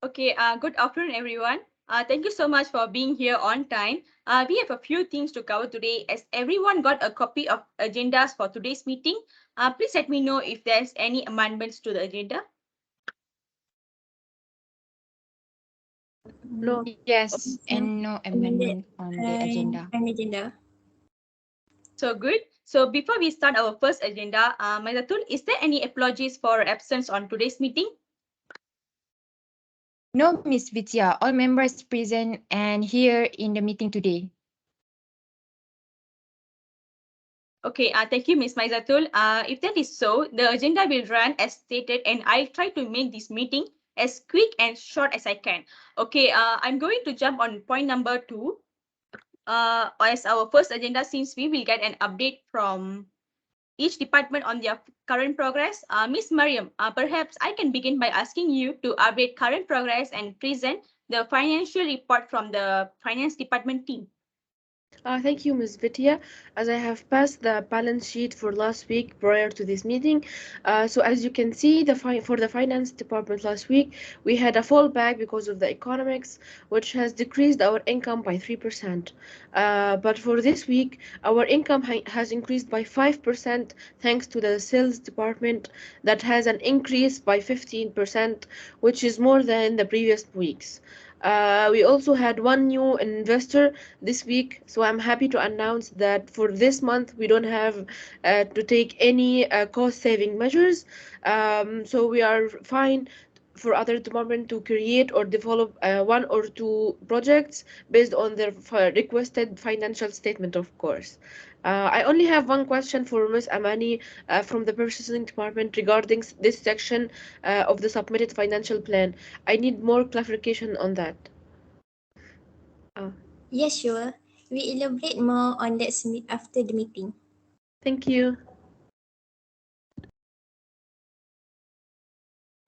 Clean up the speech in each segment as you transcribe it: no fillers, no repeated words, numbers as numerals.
Okay, good afternoon, everyone. Thank you so much for being here on time. We have a few things to cover today. As everyone got a copy of agendas for today's meeting, please let me know if there's any amendments to the agenda. No. Yes, and no amendment on the agenda. An agenda. So good. So before we start our first agenda, MAHMOUD, is there any apologies for absence on today's meeting? No, Miss Vidya, all members present and here in the meeting today. Okay, thank you, Ms. MAHMOUD. If that is so, the agenda will run as stated, and I'll try to make this meeting as quick and short as I can. Okay, I'm going to jump on point number 2. As our first agenda, since we will get an update from each department on their current progress. Ms. Mariam, perhaps I can begin by asking you to update current progress and present the financial report from the finance department team. Thank you, Ms. Vidya. As I have passed the balance sheet for last week prior to this meeting, so as you can see, for the finance department last week, we had a fallback because of the economics, which has decreased our income by 3%. But for this week, our income has increased by 5% thanks to the sales department that has an increase by 15%, which is more than the previous weeks. We also had one new investor this week, so I'm happy to announce that for this month we don't have to take any cost saving measures. So we are fine for other department to create or develop one or two projects based on their requested financial statement, of course. I only have one question for Ms. Amani from the purchasing department regarding this section of the submitted financial plan. I need more clarification on that. Uh, Yes, sure. We elaborate more on that after the meeting. Thank you.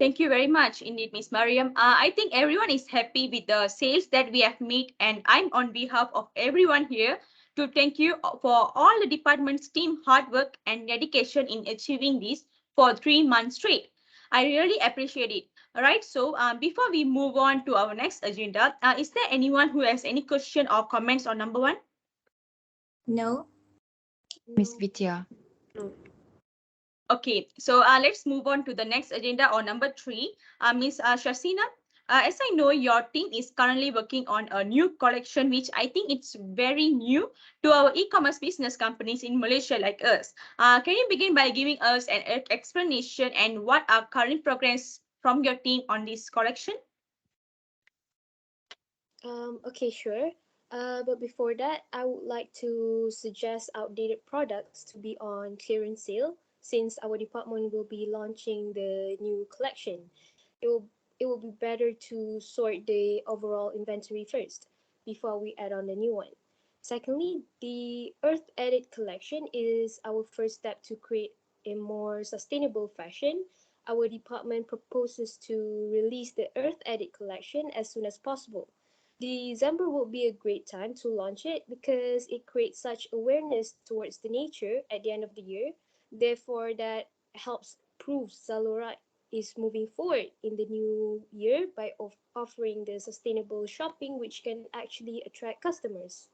Thank you very much indeed, Ms. Mariam. I think everyone is happy with the sales that we have made, and I'm on behalf of everyone here to thank you for all the department's team hard work and dedication in achieving this for 3 months straight. I really appreciate it. All right, so before we move on to our next agenda, is there anyone who has any question or comments on number 1? No? Miss Vidya. No. Okay, so let's move on to the next agenda or number 3. Ms. SHAHRIZAN, as I know, your team is currently working on a new collection, which I think it's very new to our e-commerce business companies in Malaysia like us. Can you begin by giving us an explanation and what are current progress from your team on this collection? Okay, sure. But before that, I would like to suggest outdated products to be on clearance sale since our department will be launching the new collection. It will it will be better to sort the overall inventory first before we add on the new one. Secondly, the Earth Edit collection is our first step to create a more sustainable fashion. Our department proposes to release the Earth Edit collection as soon as possible. December will be a great time to launch it because it creates such awareness towards the nature at the end of the year. Therefore, that helps prove Zalora is moving forward in the new year by offering the sustainable shopping, which can actually attract customers.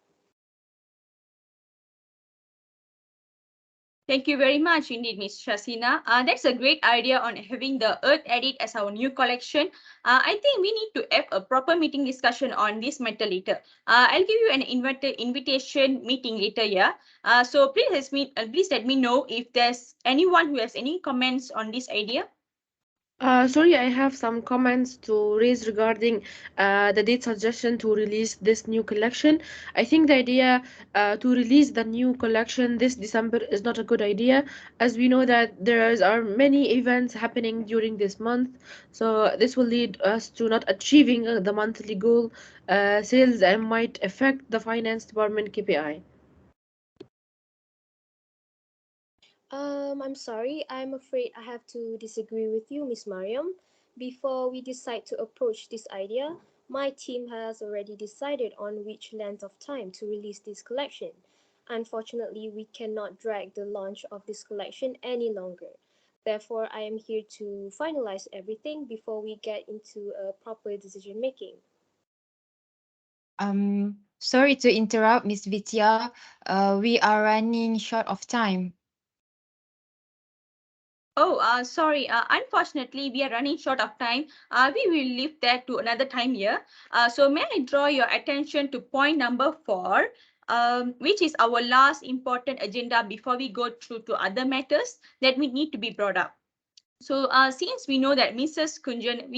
Thank you very much indeed, Ms. Shasina. That's a great idea on having the Earth Edit as our new collection. I think we need to have a proper meeting discussion on this matter later. I'll give you an invitation meeting later, yeah. So please let me know if there's anyone who has any comments on this idea. Sorry, I have some comments to raise regarding the date suggestion to release this new collection. I think the idea to release the new collection this December is not a good idea, as we know that are many events happening during this month. So this will lead us to not achieving the monthly goal sales and might affect the finance department KPI. I'm sorry. I'm afraid I have to disagree with you, Miss Mariam. Before we decide to approach this idea, my team has already decided on which length of time to release this collection. Unfortunately, we cannot drag the launch of this collection any longer. Therefore, I am here to finalize everything before we get into a proper decision making. Sorry to interrupt, Miss Vidya. We are running short of time. Oh, sorry. Unfortunately, we are running short of time. We will leave that to another time here. So may I draw your attention to point number 4, which is our last important agenda before we go through to other matters that we need to be brought up. So since we know that Mrs. Kunjan,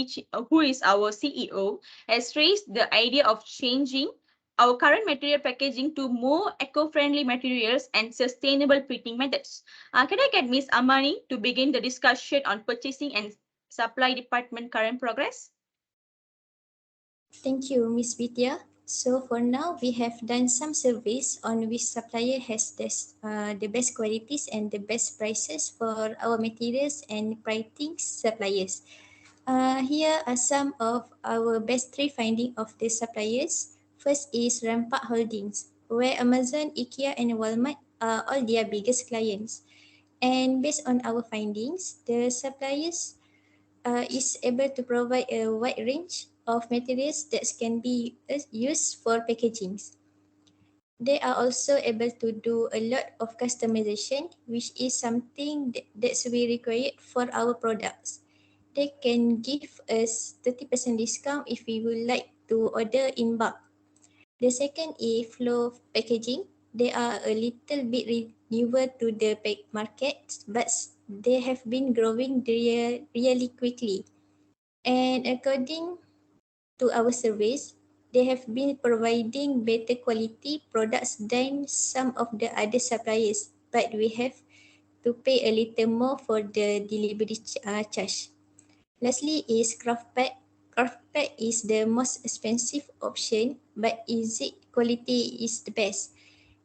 who is our CEO, has raised the idea of changing our current material packaging to more eco-friendly materials and sustainable printing methods. Can I get Ms. Amani to begin the discussion on purchasing and supply department current progress? Thank you, Miss Vidya. So for now, we have done some surveys on which supplier has the best qualities and the best prices for our materials and printing suppliers. Here are some of our best three findings of the suppliers. First is Rampak Holdings, where Amazon, IKEA, and Walmart are all their biggest clients. And based on our findings, the suppliers is able to provide a wide range of materials that can be used for packaging. They are also able to do a lot of customization, which is something that's we require for our products. They can give us 30% discount if we would like to order in bulk. The second is flow packaging. They are a little bit newer to the market, but they have been growing really quickly. And according to our surveys, they have been providing better quality products than some of the other suppliers, but we have to pay a little more for the delivery charge. Lastly is Craftpack. Craftpack is the most expensive option, but easy quality is the best.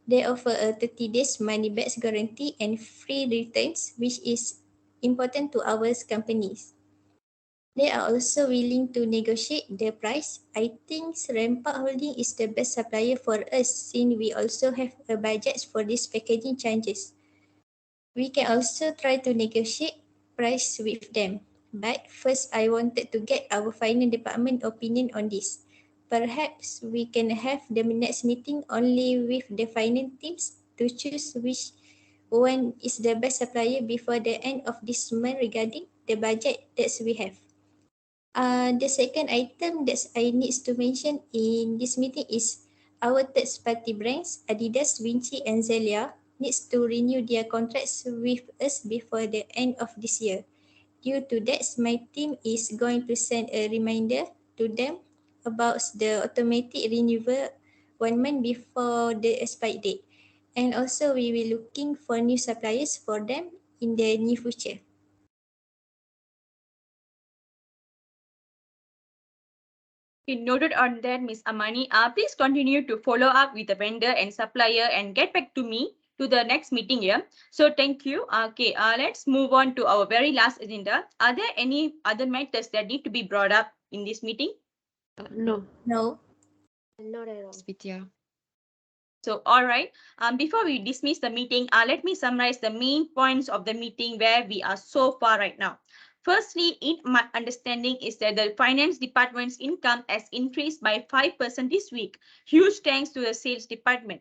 They offer a 30 days money back guarantee and free returns, which is important to our companies. They are also willing to negotiate the price. I think Rampak Holding is the best supplier for us since we also have a budget for these packaging changes. We can also try to negotiate price with them. But first, I wanted to get our finance department opinion on this. Perhaps we can have the next meeting only with the finance teams to choose which one is the best supplier before the end of this month regarding the budget that we have. The second item that I need to mention in this meeting is our third-party brands, Adidas, BINTI, and Zelia, needs to renew their contracts with us before the end of this year. Due to that, my team is going to send a reminder to them about the automatic renewal 1 month before the expiry date. And also, we will looking for new suppliers for them in the near future. Noted on that, Ms. Amani. Please continue to follow up with the vendor and supplier and get back to me to the next meeting here. So thank you. Okay, let's move on to our very last agenda. Are there any other matters that need to be brought up in this meeting? No. No. Not at all. Miss Vidya. So, all right. Before we dismiss the meeting, let me summarize the main points of the meeting where we are so far right now. Firstly, in my understanding is that the finance department's income has increased by 5% this week. Huge thanks to the sales department.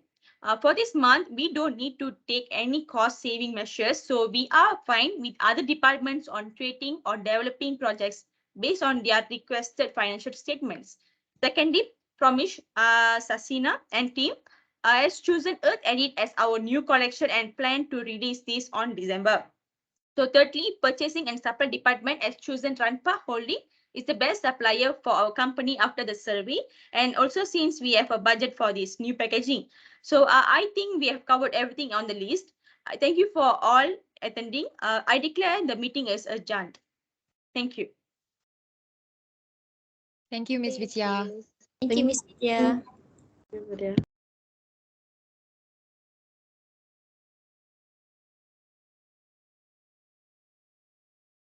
For this month, we don't need to take any cost saving measures. So we are fine with other departments on creating or developing projects based on their requested financial statements. Secondly, Promish, SYASINA and team has chosen Earth Edit as our new collection and plan to release this on December. So thirdly, purchasing and supply department has chosen Rampak Holding is the best supplier for our company after the survey, and also since we have a budget for this new packaging. So I think we have covered everything on the list. Thank you for all attending. I declare the meeting is adjourned. Thank you. Thank you, Miss Thank Vidya. you. Thank you, Miss Vidya. you.